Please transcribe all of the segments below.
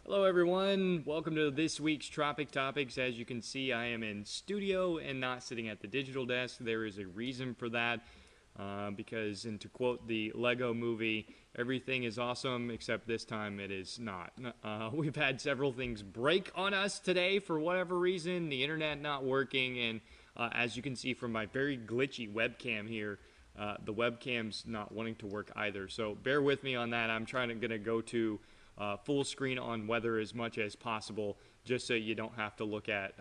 Hello everyone, welcome to this week's Tropic Topics. As you can see, I am in studio and not sitting at the digital desk. There is a reason for that, because, and to quote the Lego movie, everything is awesome except this time it is not. We've had several things break on us today for whatever reason, the internet not working, and as you can see from my very glitchy webcam here, the webcam's not wanting to work either. So bear with me on that. I'm going to go to full screen on weather as much as possible, just so you don't have to look at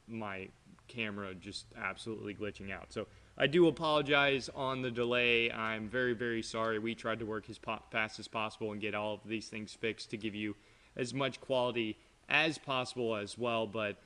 my camera just absolutely glitching out. So I do apologize on the delay. I'm very, very sorry. We tried to work as fast as possible and get all of these things fixed to give you as much quality as possible as well. But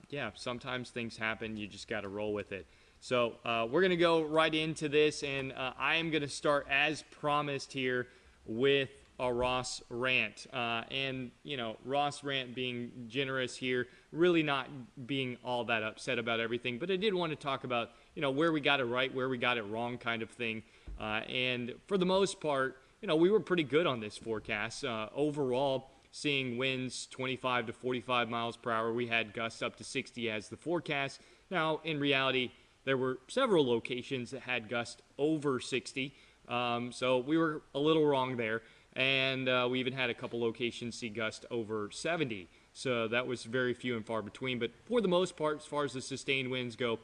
yeah, sometimes things happen. You just got to roll with it. So we're going to go right into this, and I am going to start as promised here with a Ross rant. And, you know, Ross rant being generous here, really not being all that upset about everything. But I did want to talk about, you know, where we got it right, where we got it wrong kind of thing. And for the most part, you know, we were pretty good on this forecast. Overall, seeing winds 25 to 45 miles per hour. We had gusts up to 60 as the forecast. Now, in reality, there were several locations that had gusts over 60. So we were a little wrong there. And we even had a couple locations see gust over 70. So that was very few and far between. But for the most part, as far as the sustained winds go,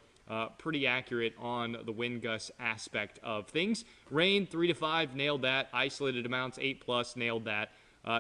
pretty accurate on the wind gust aspect of things. Rain, 3 to 5, nailed that. Isolated amounts, 8 plus, nailed that.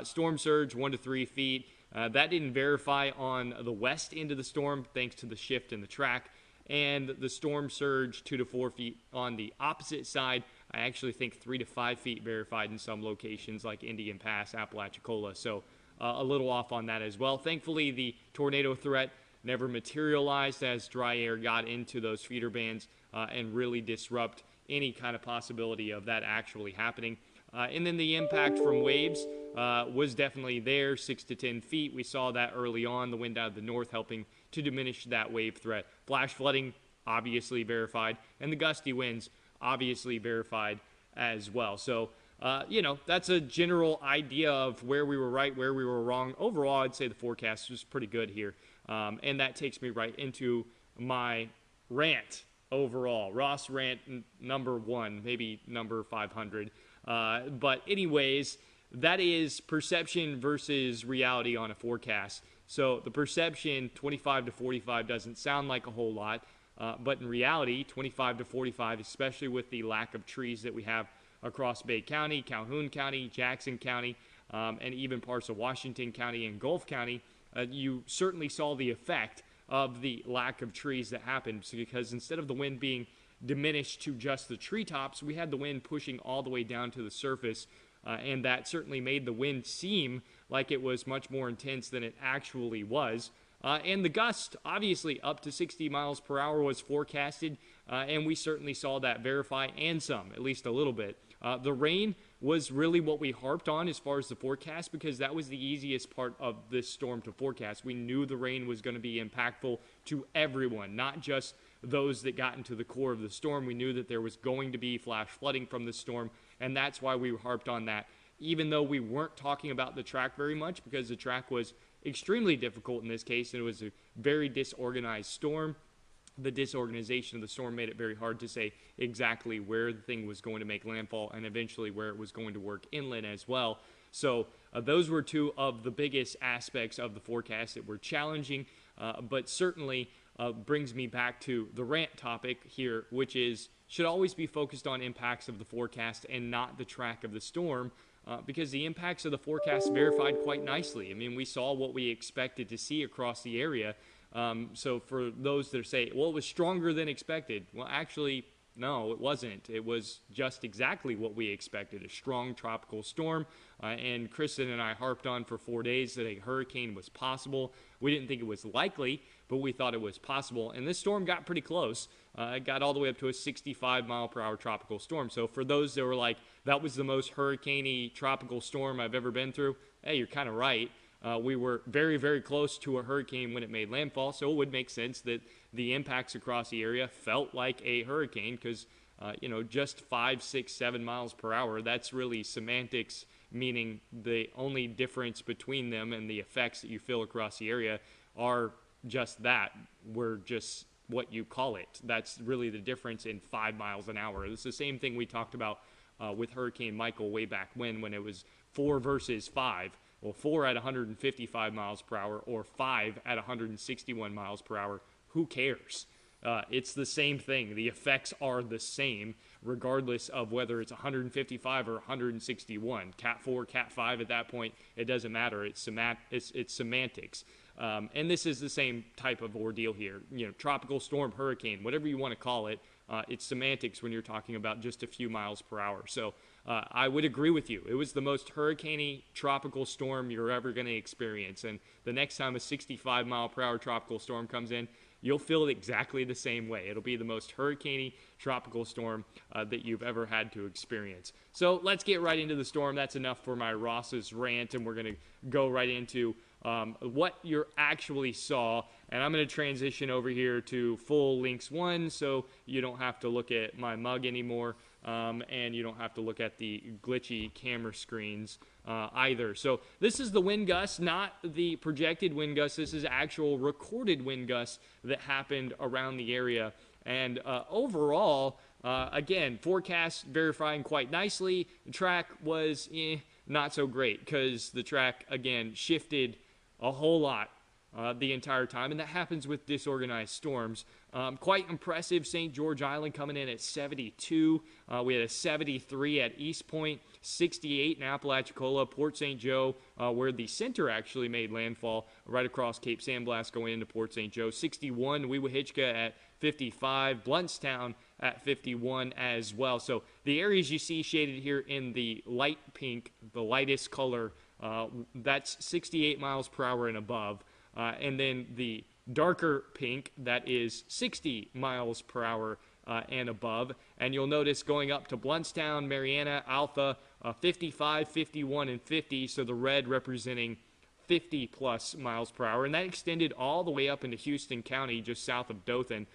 Storm surge, 1 to 3 feet. That didn't verify on the west end of the storm, thanks to the shift in the track. And the storm surge, 2 to 4 feet on the opposite side. I actually think 3 to 5 feet verified in some locations like Indian Pass, Apalachicola. So a little off on that as well. Thankfully, the tornado threat never materialized as dry air got into those feeder bands and really disrupt any kind of possibility of that actually happening. And then the impact from waves was definitely there, 6 to 10 feet. We saw that early on, the wind out of the north helping to diminish that wave threat. Flash flooding, obviously verified, and the gusty winds, obviously verified as well. So, you know, that's a general idea of where we were right, where we were wrong. Overall, I'd say the forecast was pretty good here. And that takes me right into my rant overall. Ross rant number 1, maybe number 500. But anyways, that is perception versus reality on a forecast. So the perception, 25 to 45, doesn't sound like a whole lot. But in reality, 25 to 45, especially with the lack of trees that we have across Bay County, Calhoun County, Jackson County, and even parts of Washington County and Gulf County, you certainly saw the effect of the lack of trees that happened, because instead of the wind being diminished to just the treetops, we had the wind pushing all the way down to the surface, and that certainly made the wind seem like it was much more intense than it actually was. And the gust, obviously, up to 60 miles per hour was forecasted, and we certainly saw that verify, and some, at least a little bit. The rain was really what we harped on as far as the forecast, because that was the easiest part of this storm to forecast. We knew the rain was going to be impactful to everyone, not just those that got into the core of the storm. We knew that there was going to be flash flooding from the storm, and that's why we harped on that, even though we weren't talking about the track very much, because the track was extremely difficult in this case, and it was a very disorganized storm. The disorganization of the storm made it very hard to say exactly where the thing was going to make landfall and eventually where it was going to work inland as well. So those were two of the biggest aspects of the forecast that were challenging, but certainly brings me back to the rant topic here, which is should always be focused on impacts of the forecast and not the track of the storm. Because the impacts of the forecast verified quite nicely. I mean, we saw what we expected to see across the area. So for those that say, well, it was stronger than expected. Well, actually, no, it wasn't. It was just exactly what we expected, a strong tropical storm. And Kristen and I harped on for 4 days that a hurricane was possible. We didn't think it was likely, but we thought it was possible. And this storm got pretty close. It got all the way up to a 65 mile per hour tropical storm. So for those that were like, that was the most hurricane-y tropical storm I've ever been through, hey, you're kind of right. We were very, very close to a hurricane when it made landfall, so it would make sense that the impacts across the area felt like a hurricane because, just 5, 6, 7 miles per hour, that's really semantics meaning the only difference between them and the effects that you feel across the area are just that. We're just what you call it. That's really the difference in 5 miles an hour. It's the same thing we talked about with Hurricane Michael way back when it was 4 versus 5. Well, 4 at 155 miles per hour or 5 at 161 miles per hour. Who cares? It's the same thing. The effects are the same, regardless of whether it's 155 or 161. Cat 4, Cat 5 at that point, it doesn't matter. It's semantics. And this is the same type of ordeal here. Tropical storm, hurricane, whatever you want to call it, it's semantics when you're talking about just a few miles per hour. So I would agree with you. It was the most hurricane-y tropical storm you're ever going to experience. And the next time a 65 mile per hour tropical storm comes in, you'll feel it exactly the same way. It'll be the most hurricane-y tropical storm that you've ever had to experience. So let's get right into the storm. That's enough for my Ross's rant, and we're going to go right into what you actually saw. And I'm going to transition over here to full Lynx 1 so you don't have to look at my mug anymore, and you don't have to look at the glitchy camera screens either. So this is the wind gust, not the projected wind gust. This is actual recorded wind gusts that happened around the area. And overall, again, forecast verifying quite nicely. The track was not so great because the track, again, shifted a whole lot the entire time, and that happens with disorganized storms. Quite impressive. St. George Island coming in at 72. We had a 73 at East Point, 68 in Apalachicola, Port St. Joe, where the center actually made landfall, right across Cape San Blas going into Port St. Joe, 61, Weewahitchka at 55, Bluntstown at 51 as well. So the areas you see shaded here in the light pink, the lightest color, that's 68 miles per hour and above. And then the darker pink, that is 60 miles per hour and above. And you'll notice going up to Bluntstown, Mariana, Alpha, 55, 51, and 50. So the red representing 50 plus miles per hour. And that extended all the way up into Houston County, just south of Dothan,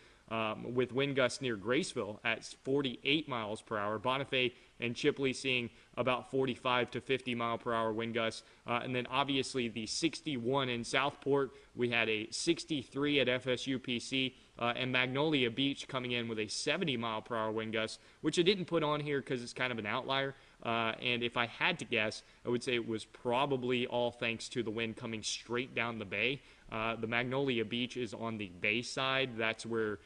with wind gusts near Graceville at 48 miles per hour. Bonifay and Chipley seeing about 45 to 50 mile per hour wind gusts. And then obviously the 61 in Southport. We had a 63 at FSUPC, and Magnolia Beach coming in with a 70 mile per hour wind gust, which I didn't put on here because it's kind of an outlier. And if I had to guess, I would say it was probably all thanks to the wind coming straight down the bay. The Magnolia Beach is on the bay side. That's where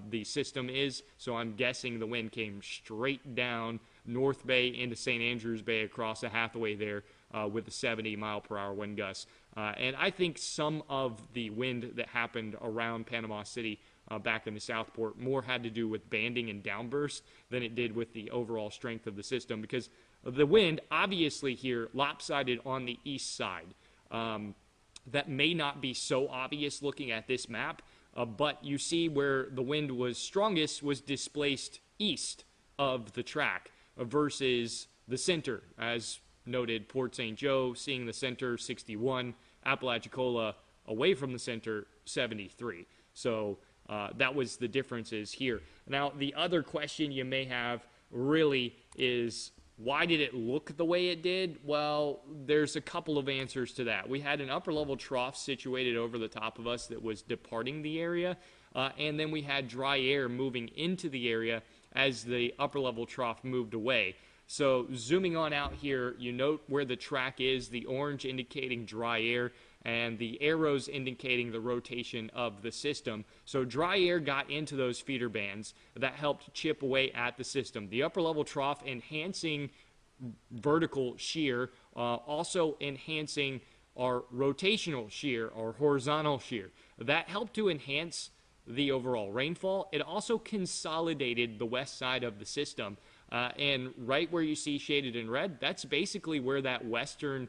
the system is. So I'm guessing the wind came straight down North Bay into St. Andrews Bay across the Hathaway there with a 70 mile per hour wind gust. And I think some of the wind that happened around Panama City back in the Southport more had to do with banding and downburst than it did with the overall strength of the system, because the wind obviously here lopsided on the east side. That may not be so obvious looking at this map, but you see where the wind was strongest was displaced east of the track versus the center. As noted, Port St. Joe seeing the center 61, Apalachicola away from the center 73. So that was the differences here. Now, the other question you may have really is, why did it look the way it did? Well, there's a couple of answers to that. We had an upper level trough situated over the top of us that was departing the area, and then we had dry air moving into the area as the upper level trough moved away. So zooming on out here, you note where the track is, the orange indicating dry air, and the arrows indicating the rotation of the system. So dry air got into those feeder bands. That helped chip away at the system. The upper level trough enhancing vertical shear, also enhancing our rotational shear or horizontal shear. That helped to enhance the overall rainfall. It also consolidated the west side of the system. And right where you see shaded in red, that's basically where that western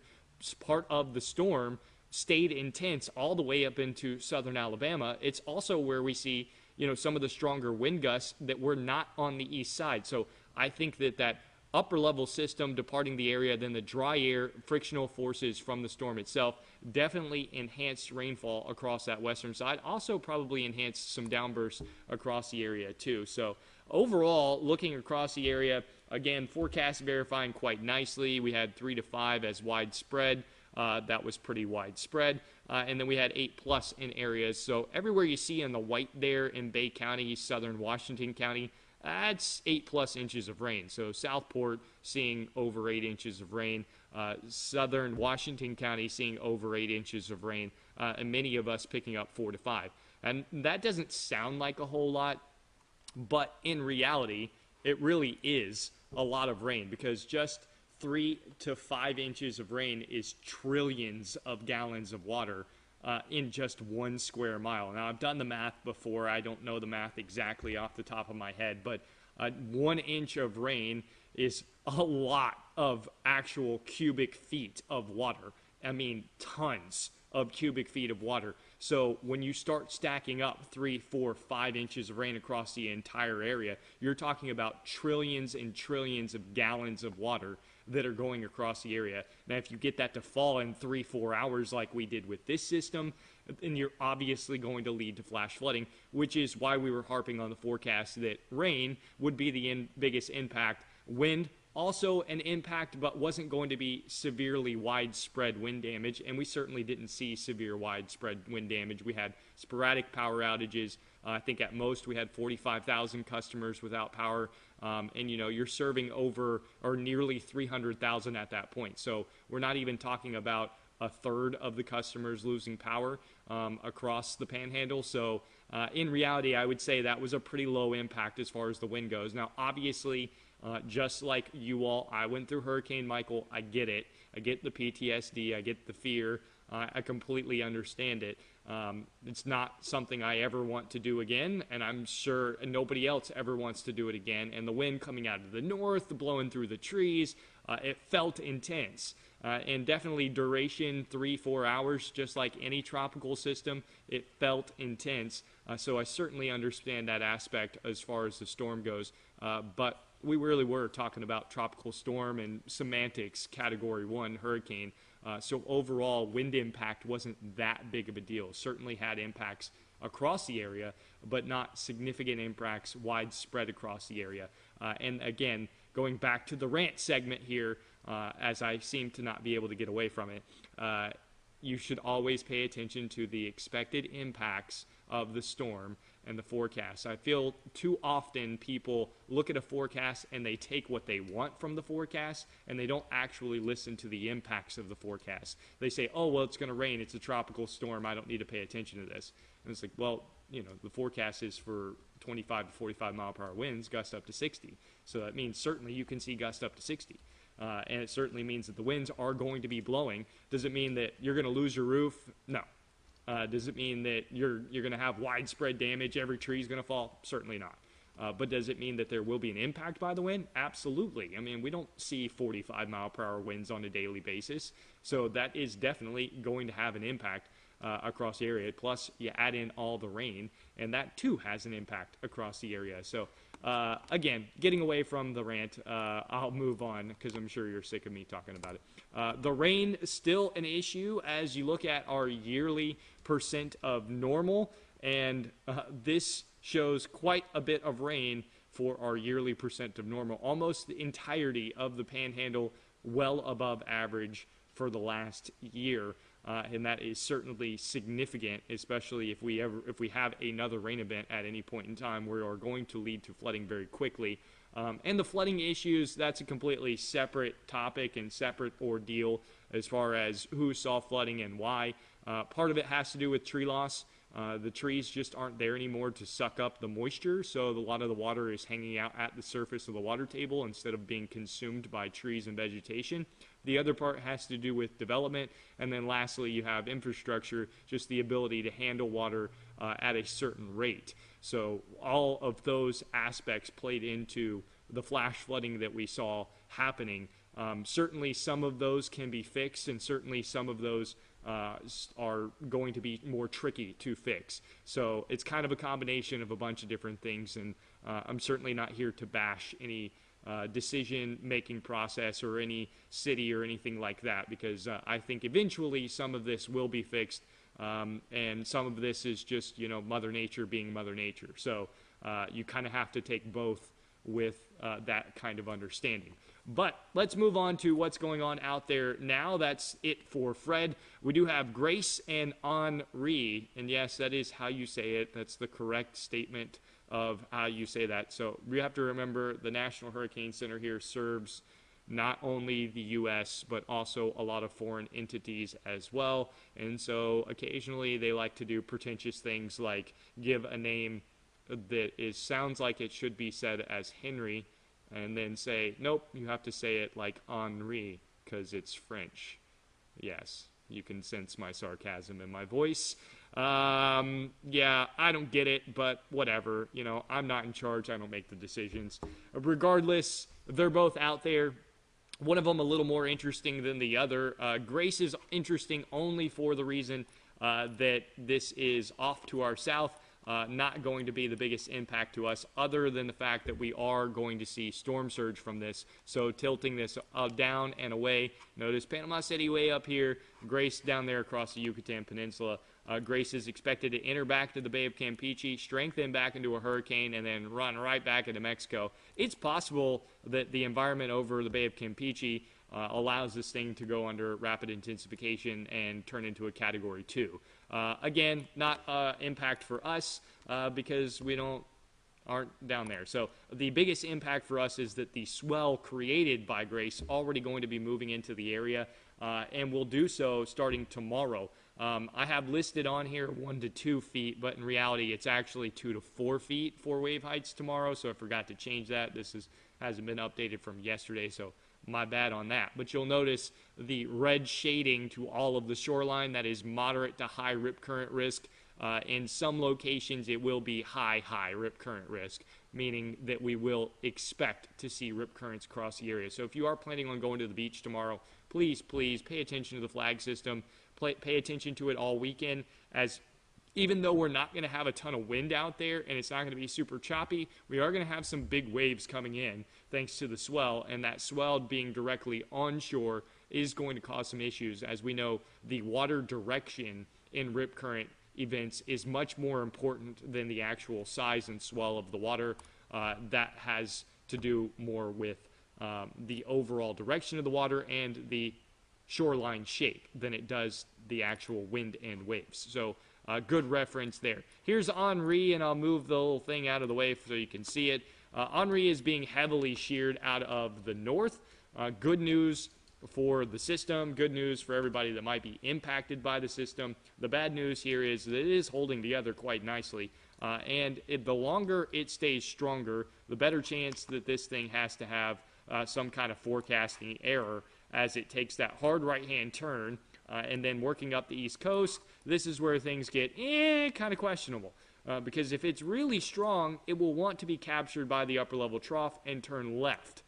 part of the storm stayed intense all the way up into southern Alabama. It's also where we see, some of the stronger wind gusts that were not on the east side. So I think that upper level system departing the area, then the dry air frictional forces from the storm itself definitely enhanced rainfall across that western side. Also probably enhanced some downbursts across the area too. So overall, looking across the area, again, forecast verifying quite nicely. We had 3 to 5 as widespread. That was pretty widespread. And then we had 8+ in areas. So everywhere you see in the white there in Bay County, southern Washington County, that's 8+ inches of rain. So Southport seeing over 8 inches of rain. Southern Washington County seeing over 8 inches of rain. And many of us picking up 4 to 5. And that doesn't sound like a whole lot, but in reality, it really is a lot of rain, because just 3 to 5 inches of rain is trillions of gallons of water in just 1 square mile. Now, I've done the math before. I don't know the math exactly off the top of my head, but 1 inch of rain is a lot of actual cubic feet of water. I mean, tons of cubic feet of water. So when you start stacking up 3, 4, 5 inches of rain across the entire area, you're talking about trillions and trillions of gallons of water that are going across the area. Now, if you get that to fall in 3, 4 hours like we did with this system, then you're obviously going to lead to flash flooding, which is why we were harping on the forecast that rain would be the biggest impact. Wind, also an impact, but wasn't going to be severely widespread wind damage, and we certainly didn't see severe widespread wind damage. We had sporadic power outages. I think at most we had 45,000 customers without power, and you're serving over or nearly 300,000 at that point. So we're not even talking about a third of the customers losing power across the Panhandle. So in reality, I would say that was a pretty low impact as far as the wind goes. Now, obviously, just like you all, I went through Hurricane Michael. I get it. I get the PTSD. I get the fear. I completely understand it. It's not something I ever want to do again, and I'm sure nobody else ever wants to do it again. And the wind coming out of the north, blowing through the trees, it felt intense. And definitely duration 3-4 hours, just like any tropical system, it felt intense. So I certainly understand that aspect as far as the storm goes. But we really were talking about tropical storm and semantics, category 1 hurricane. So overall, wind impact wasn't that big of a deal. Certainly had impacts across the area, but not significant impacts widespread across the area. And again, going back to the rant segment here, as I seem to not be able to get away from it, you should always pay attention to the expected impacts of the storm and the forecast. I feel too often people look at a forecast and they take what they want from the forecast and they don't actually listen to the impacts of the forecast. They say, oh, well, it's going to rain. It's a tropical storm. I don't need to pay attention to this. And it's like, well, the forecast is for 25 to 45 mile per hour winds, gust up to 60. So that means certainly you can see gust up to 60. And it certainly means that the winds are going to be blowing. Does it mean that you're going to lose your roof? No. Does it mean that you're going to have widespread damage? Every tree is going to fall? Certainly not. But does it mean that there will be an impact by the wind? Absolutely. I mean, we don't see 45 mile per hour winds on a daily basis. So that is definitely going to have an impact across the area. Plus, you add in all the rain, and that too has an impact across the area. So again, getting away from the rant, I'll move on because I'm sure you're sick of me talking about it. The rain is still an issue as you look at our yearly percent of normal, and this shows quite a bit of rain for our yearly percent of normal. Almost the entirety of the Panhandle well above average for the last year. And that is certainly significant, especially if we have another rain event at any point in time, where are going to lead to flooding very quickly. And the flooding issues, that's a completely separate topic and separate ordeal as far as who saw flooding and why. Part of it has to do with tree loss. The trees just aren't there anymore to suck up the moisture, so a lot of the water is hanging out at the surface of the water table instead of being consumed by trees and vegetation. The other part has to do with development, and then lastly you have infrastructure, just the ability to handle water at a certain rate. So all of those aspects played into the flash flooding that we saw happening. Certainly some of those can be fixed, and certainly some of those are going to be more tricky to fix. So it's kind of a combination of a bunch of different things, and I'm certainly not here to bash any decision-making process or any city or anything like that, because I think eventually some of this will be fixed, and some of this is just, Mother Nature being Mother Nature. So you kind of have to take both with that kind of understanding. But let's move on to what's going on out there now. That's it for Fred. We do have Grace and Henri, and yes, that is how you say it. That's the correct statement of how you say that. So we have to remember the National Hurricane Center here serves not only the U.S., but also a lot of foreign entities as well. And so occasionally they like to do pretentious things like give a name that sounds like it should be said as Henry, and then say, nope, you have to say it like Henri, because it's French. Yes, you can sense my sarcasm in my voice. Yeah, I don't get it, but whatever. You know, I'm not in charge. I don't make the decisions. Regardless, they're both out there. One of them a little more interesting than the other. Grace is interesting only for the reason that this is off to our south. Not going to be the biggest impact to us other than the fact that we are going to see storm surge from this. So tilting this down and away. Notice Panama City way up here, Grace down there across the Yucatan Peninsula. Grace is expected to enter back to the Bay of Campeche, strengthen back into a hurricane, and then run right back into Mexico. It's possible that the environment over the Bay of Campeche allows this thing to go under rapid intensification and turn into a Category 2. Again, not impact for us because we aren't down there. So the biggest impact for us is that the swell created by Grace already going to be moving into the area and will do so starting tomorrow. I have listed on here 1 to 2 feet, but in reality it's actually 2 to 4 feet for wave heights tomorrow, so I forgot to change that. This hasn't been updated from yesterday, so my bad on that. But you'll notice the red shading to all of the shoreline. That is moderate to high rip current risk. In some locations, it will be high rip current risk, meaning that we will expect to see rip currents across the area. So if you are planning on going to the beach tomorrow, please pay attention to the flag system. Pay attention to it all weekend, as even though we're not going to have a ton of wind out there and it's not going to be super choppy, we are going to have some big waves coming in thanks to the swell, and that swell being directly onshore is going to cause some issues. As we know, the water direction in rip current events is much more important than the actual size and swell of the water. That has to do more with the overall direction of the water and the shoreline shape than it does the actual wind and waves. So good reference there. Here's Henri, and I'll move the little thing out of the way so you can see it. Henri is being heavily sheared out of the north. Good news for the system, good news for everybody that might be impacted by the system. The bad news here is that it is holding together quite nicely, and the longer it stays stronger, the better chance that this thing has to have some kind of forecasting error as it takes that hard right-hand turn and then working up the East Coast. This is where things get kind of questionable. Because if it's really strong, it will want to be captured by the upper level trough and turn left.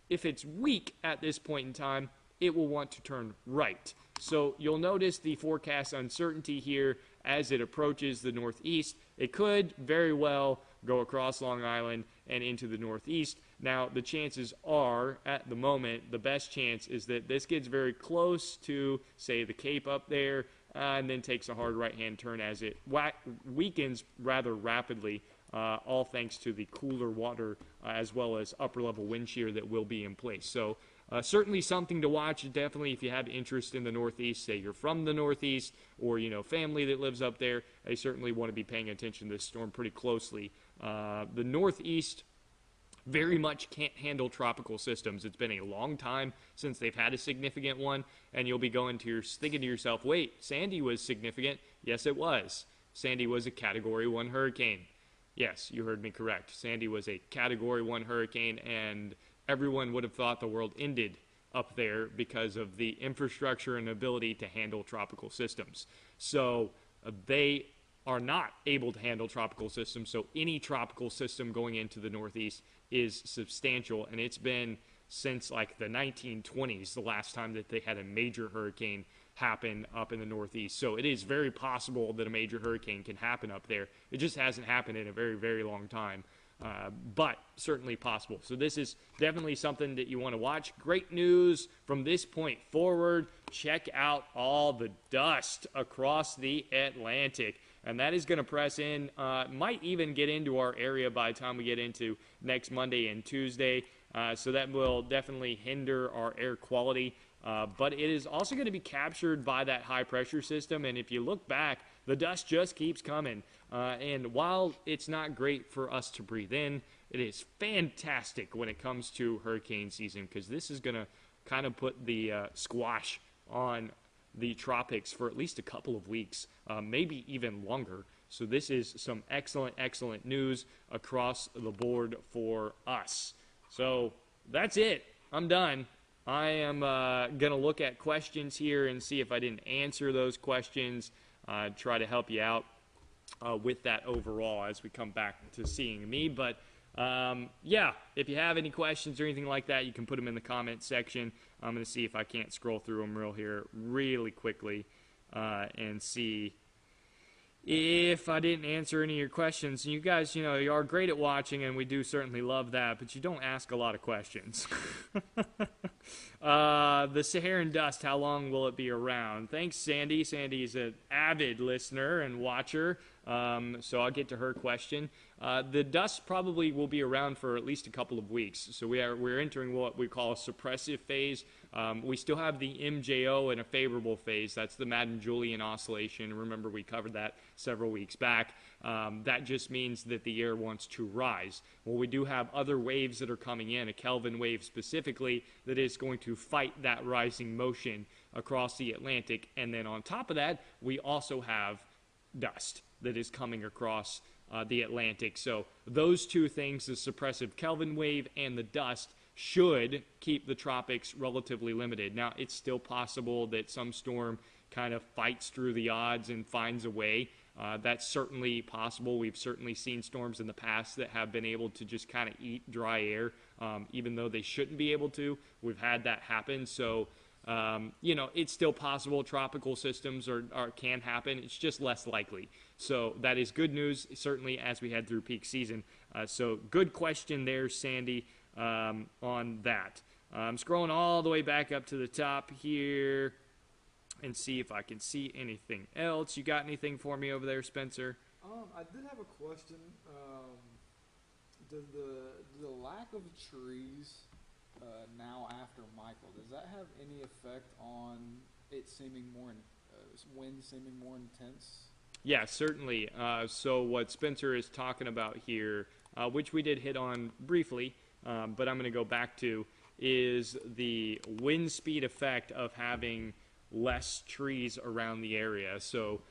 If it's weak at this point in time, it will want to turn right. So you'll notice the forecast uncertainty here as it approaches the northeast. It could very well go across Long Island and into the northeast. Now, the chances are, at the moment, the best chance is that this gets very close to, say, the Cape up there, and then takes a hard right-hand turn as it weakens rather rapidly, all thanks to the cooler water as well as upper-level wind shear that will be in place. So certainly something to watch. Definitely, if you have interest in the Northeast, say you're from the Northeast, or family that lives up there, they certainly want to be paying attention to this storm pretty closely. The Northeast very much can't handle tropical systems. It's been a long time since they've had a significant one, and you'll be thinking to yourself, wait, Sandy was significant. Yes, it was. Sandy was a Category 1 hurricane. Yes, you heard me correct. Sandy was a Category 1 hurricane, and everyone would have thought the world ended up there because of the infrastructure and ability to handle tropical systems. So they are not able to handle tropical systems, so any tropical system going into the Northeast is substantial, and it's been since like the 1920s the last time that they had a major hurricane happen up in the Northeast. So it is very possible that a major hurricane can happen up there. It just hasn't happened in a very, very long time. but certainly possible. So this is definitely something that you want to watch. Great news from this point forward. Check out all the dust across the Atlantic. And that is going to press in, might even get into our area by the time we get into next Monday and Tuesday. So that will definitely hinder our air quality. But it is also going to be captured by that high pressure system. And if you look back, the dust just keeps coming. And while it's not great for us to breathe in, it is fantastic when it comes to hurricane season, because this is going to kind of put the squash on the tropics for at least a couple of weeks, maybe even longer. So this is some excellent news across the board for us. So that's it. I'm done. I am going to look at questions here and see if I didn't answer those questions, try to help you out with that overall as we come back to seeing me. But yeah, if you have any questions or anything like that, you can put them in the comment section. I'm going to see if I can't scroll through them really quickly and see if I didn't answer any of your questions. And you guys, you are great at watching, and we do certainly love that, but you don't ask a lot of questions. The Saharan dust, how long will it be around? Thanks, Sandy. Sandy is an avid listener and watcher, so I'll get to her question. The dust probably will be around for at least a couple of weeks. So we're entering what we call a suppressive phase. We still have the MJO in a favorable phase. That's the Madden-Julian oscillation. Remember, we covered that several weeks back. That just means that the air wants to rise. Well, we do have other waves that are coming in, a Kelvin wave specifically, that is going to fight that rising motion across the Atlantic. And then on top of that, we also have dust that is coming across the Atlantic. So those two things, the suppressive Kelvin wave and the dust, should keep the tropics relatively limited. Now, it's still possible that some storm kind of fights through the odds and finds a way. That's certainly possible. We've certainly seen storms in the past that have been able to just kind of eat dry air, even though they shouldn't be able to. We've had that happen. So, it's still possible. Tropical systems can happen. It's just less likely. So that is good news, certainly, as we head through peak season. So good question there, Sandy, on that. I'm scrolling all the way back up to the top here and see if I can see anything else. You got anything for me over there, Spencer? I did have a question. Does the lack of trees now after Michael, does that have any effect on it seeming wind seeming more intense? Yeah, certainly. So what Spencer is talking about here, which we did hit on briefly, but I'm going to go back to, is the wind speed effect of having less trees around the area. So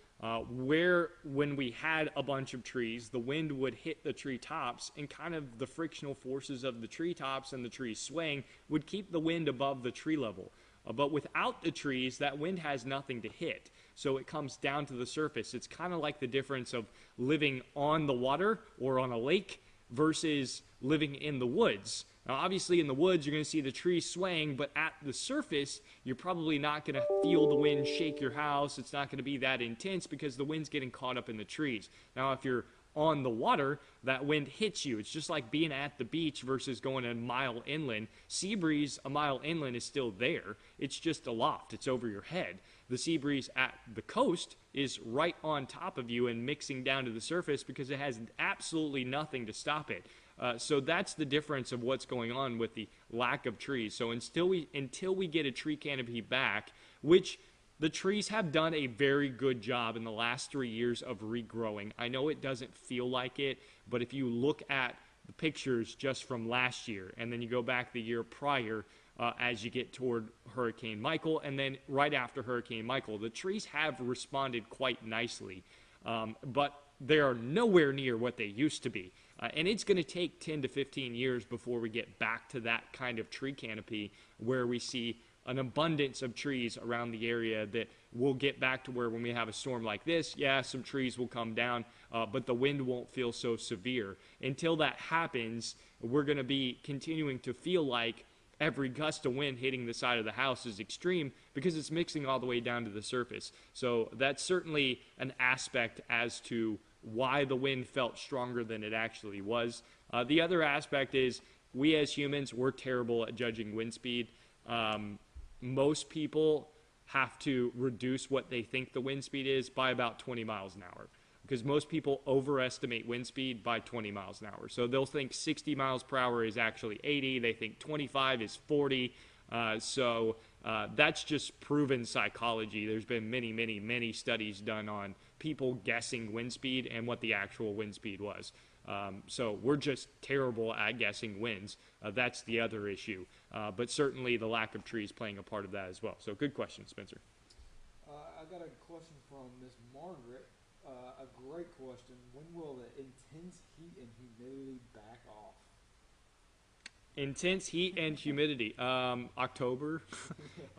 when we had a bunch of trees, the wind would hit the tree tops, and kind of the frictional forces of the tree tops and the trees swaying would keep the wind above the tree level. But without the trees, that wind has nothing to hit. So it comes down to the surface. It's kind of like the difference of living on the water or on a lake versus living in the woods. Now, obviously, in the woods, you're going to see the trees swaying, but at the surface, you're probably not going to feel the wind shake your house. It's not going to be that intense because the wind's getting caught up in the trees. Now, if you're on the water, that wind hits you. It's just like being at the beach versus going a mile inland. Sea breeze a mile inland is still there. It's just aloft. It's over your head. The sea breeze at the coast is right on top of you and mixing down to the surface because it has absolutely nothing to stop it. So that's the difference of what's going on with the lack of trees. So until we get a tree canopy back, which the trees have done a very good job in the last 3 years of regrowing. I know it doesn't feel like it, but if you look at the pictures just from last year, and then you go back the year prior, as you get toward Hurricane Michael, and then right after Hurricane Michael, the trees have responded quite nicely, but they are nowhere near what they used to be. And it's going to take 10 to 15 years before we get back to that kind of tree canopy where we see an abundance of trees around the area that we'll get back to where when we have a storm like this, yeah, some trees will come down, but the wind won't feel so severe. Until that happens, we're going to be continuing to feel like every gust of wind hitting the side of the house is extreme because it's mixing all the way down to the surface. So that's certainly an aspect as to why the wind felt stronger than it actually was. The other aspect is we as humans, we're terrible at judging wind speed. Most people have to reduce what they think the wind speed is by about 20 miles an hour, because most people overestimate wind speed by 20 miles an hour. So they'll think 60 miles per hour is actually 80. They think 25 is 40. That's just proven psychology. There's been many studies done on people guessing wind speed and what the actual wind speed was. So we're just terrible at guessing winds. That's the other issue. But certainly the lack of trees playing a part of that as well. So good question, Spencer. I got a question from Miss Margaret. A great question. When will the intense heat and humidity back off? Intense heat and humidity. October.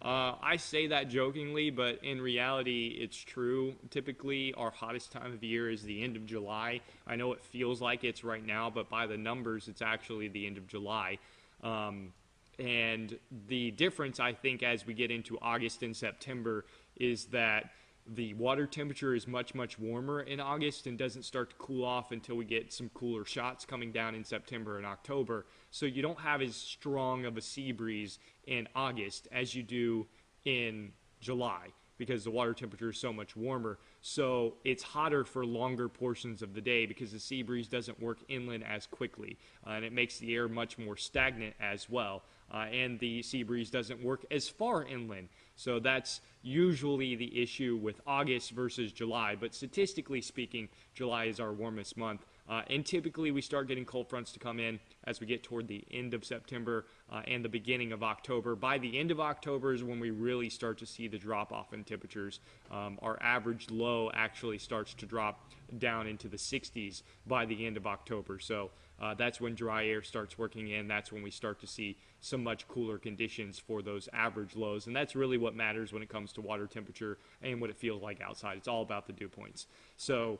I say that jokingly, but in reality, it's true. Typically, our hottest time of year is the end of July. I know it feels like it's right now, but by the numbers, it's actually the end of July. And the difference, I think, as we get into August and September is that the water temperature is much warmer in August and doesn't start to cool off until we get some cooler shots coming down in September and October. So you don't have as strong of a sea breeze in August as you do in July, because the water temperature is so much warmer. So it's hotter for longer portions of the day because the sea breeze doesn't work inland as quickly. And it makes the air much more stagnant as well. And the sea breeze doesn't work as far inland. So that's usually the issue with August versus July. But statistically speaking, July is our warmest month. And typically we start getting cold fronts to come in as we get toward the end of September and the beginning of October. By the end of October is when we really start to see the drop off in temperatures. Our average low actually starts to drop down into the 60s by the end of October. So that's when dry air starts working in. That's when we start to see some much cooler conditions for those average lows. And that's really what matters when it comes to water temperature and what it feels like outside. It's all about the dew points. So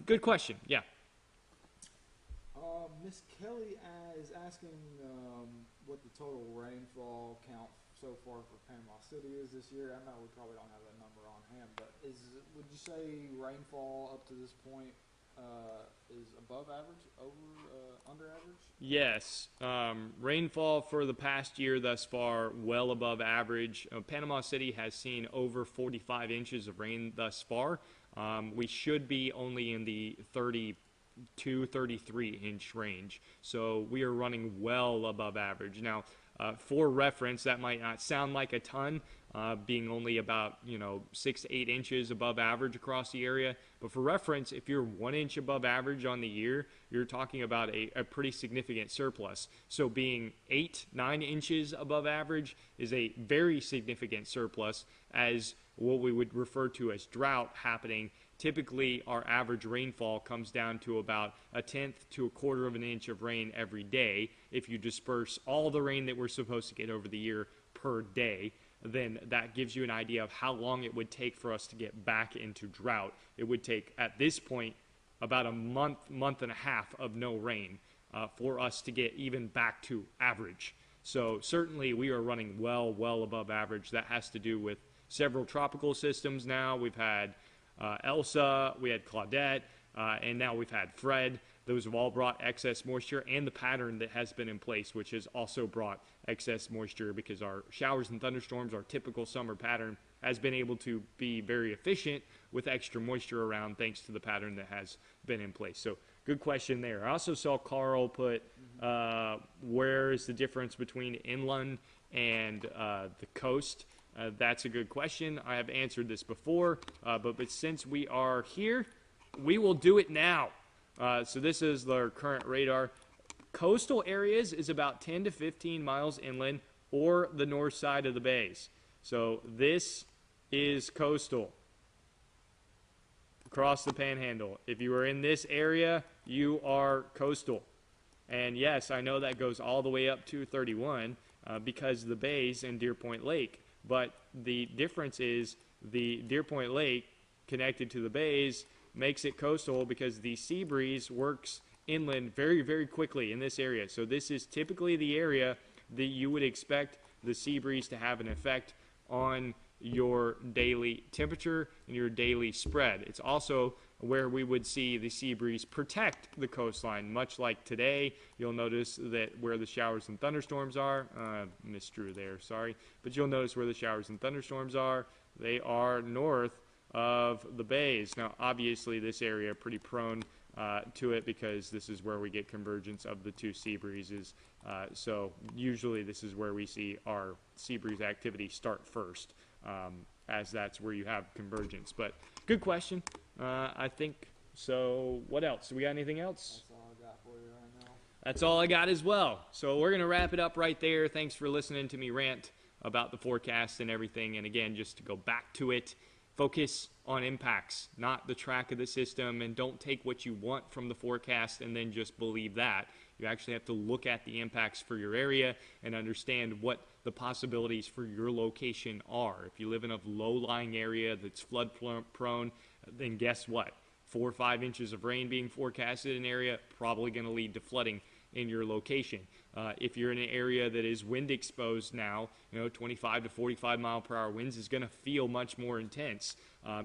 good question. Yeah. Miss Kelly is asking what the total rainfall count so far for Panama City is this year. I know we probably don't have that number on hand, but would you say rainfall up to this point is above average, under average? Yes. Rainfall for the past year thus far, well above average. Panama City has seen over 45 inches of rain thus far. We should be only in the 33 inch range. So we are running well above average. Now, for reference, that might not sound like a ton, being only about 6 to 8 inches above average across the area. But for reference, if you're 1 inch above average on the year, you're talking about a pretty significant surplus. So being 8-9 inches above average is a very significant surplus, as what we would refer to as drought happening. Typically, our average rainfall comes down to about 1/10 to 1/4 of an inch of rain every day. If you disperse all the rain that we're supposed to get over the year per day, then that gives you an idea of how long it would take for us to get back into drought. It would take, at this point, about a month and a half of no rain for us to get even back to average. So certainly we are running well above average. That has to do with several tropical systems now. We've had Elsa, we had Claudette, and now we've had Fred. Those have all brought excess moisture, and the pattern that has been in place, which has also brought excess moisture, because our showers and thunderstorms, our typical summer pattern, has been able to be very efficient with extra moisture around thanks to the pattern that has been in place. So good question there. I also saw Carl put, where is the difference between inland and the coast? That's a good question. I have answered this before, but since we are here, we will do it now. So this is the current radar. Coastal areas is about 10 to 15 miles inland or the north side of the bays. So this is coastal across the panhandle. If you are in this area, you are coastal. And yes, I know that goes all the way up to 31 because of the bays and Deer Point Lake. But the difference is the Deer Point Lake connected to the bays makes it coastal because the sea breeze works inland very quickly in this area. So this is typically the area that you would expect the sea breeze to have an effect on your daily temperature and your daily spread. It's also where we would see the sea breeze protect the coastline, much like today. You'll notice that where the showers and thunderstorms are, misdrew there, sorry, but you'll notice where the showers and thunderstorms are, they are north of the bays. Now, obviously, this area pretty prone to it because this is where we get convergence of the two sea breezes. So usually this is where we see our sea breeze activity start first, as that's where you have convergence. But good question. I think so. What else? Do we got anything else? That's all I got for you right now. That's all I got as well. So we're going to wrap it up right there. Thanks for listening to me rant about the forecast and everything. And again, just to go back to it, focus on impacts, not the track of the system, and don't take what you want from the forecast and then just believe that. You actually have to look at the impacts for your area and understand what the possibilities for your location are. If you live in a low-lying area that's flood prone, then guess what? 4 or 5 inches of rain being forecasted in an area, probably going to lead to flooding in your location. If you're in an area that is wind exposed now, 25 to 45 mile per hour winds is going to feel much more intense.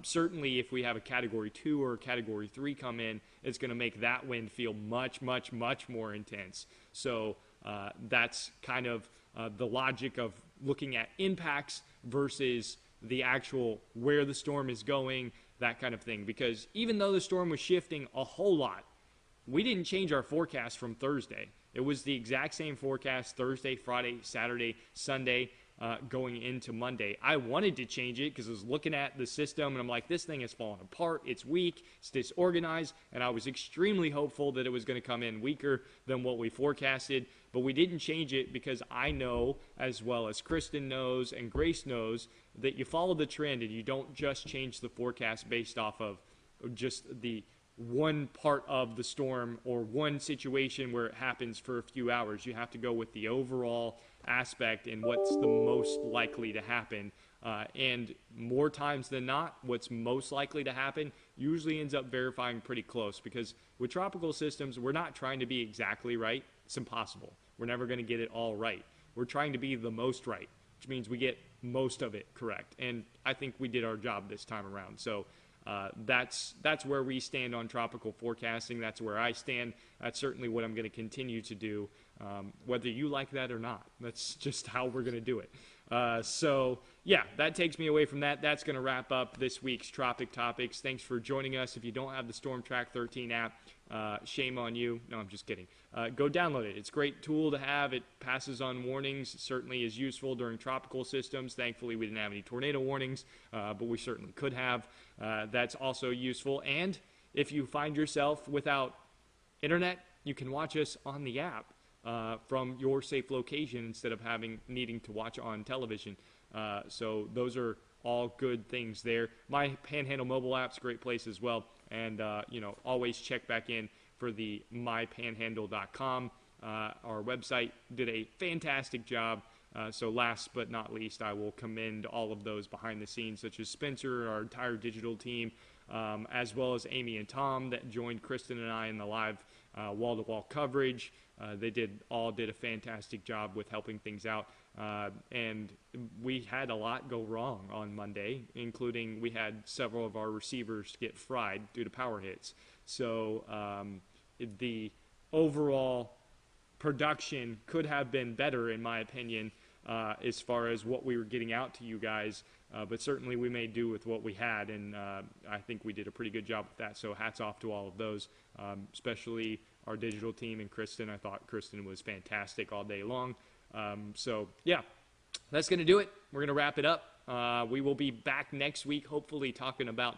Certainly if we have a category 2 or a category 3 come in, it's going to make that wind feel much, much, much more intense. So that's kind of the logic of looking at impacts versus the actual where the storm is going, that kind of thing. Because even though the storm was shifting a whole lot, we didn't change our forecast from Thursday. It was the exact same forecast Thursday, Friday, Saturday, Sunday, going into Monday. I wanted to change it because I was looking at the system and I'm like, this thing has fallen apart. It's weak. It's disorganized. And I was extremely hopeful that it was going to come in weaker than what we forecasted. But we didn't change it because I know, as well as Kristen knows and Grace knows, that you follow the trend and you don't just change the forecast based off of just the one part of the storm or one situation where it happens for a few hours. You have to go with the overall aspect and what's the most likely to happen. And more times than not, what's most likely to happen usually ends up verifying pretty close, because with tropical systems, we're not trying to be exactly right. It's impossible. We're never going to get it all right. We're trying to be the most right, which means we get most of it correct. And I think we did our job this time around. So that's where we stand on tropical forecasting. That's where I stand. That's certainly what I'm going to continue to do, whether you like that or not. That's just how we're going to do it. So, yeah, that takes me away from that. That's going to wrap up this week's Tropic Topics. Thanks for joining us. If you don't have the Storm Track 13 app, shame on you. No, I'm just kidding. Go download it. It's a great tool to have. It passes on warnings. It certainly is useful during tropical systems. Thankfully, we didn't have any tornado warnings, but we certainly could have. That's also useful. And if you find yourself without internet, you can watch us on the app from your safe location instead of needing to watch on television. So those are all good things there. My Panhandle mobile app's a great place as well. And, always check back in for the mypanhandle.com. Our website did a fantastic job. So last but not least, I will commend all of those behind the scenes, such as Spencer, our entire digital team, as well as Amy and Tom that joined Kristen and I in the live wall-to-wall coverage. They did a fantastic job with helping things out. And we had a lot go wrong on Monday, including we had several of our receivers get fried due to power hits. So the overall production could have been better, in my opinion, as far as what we were getting out to you guys. But certainly we made do with what we had, and I think we did a pretty good job with that. So hats off to all of those, especially our digital team and Kristen. I thought Kristen was fantastic all day long. So, yeah, that's going to do it. We're going to wrap it up. We will be back next week, hopefully talking about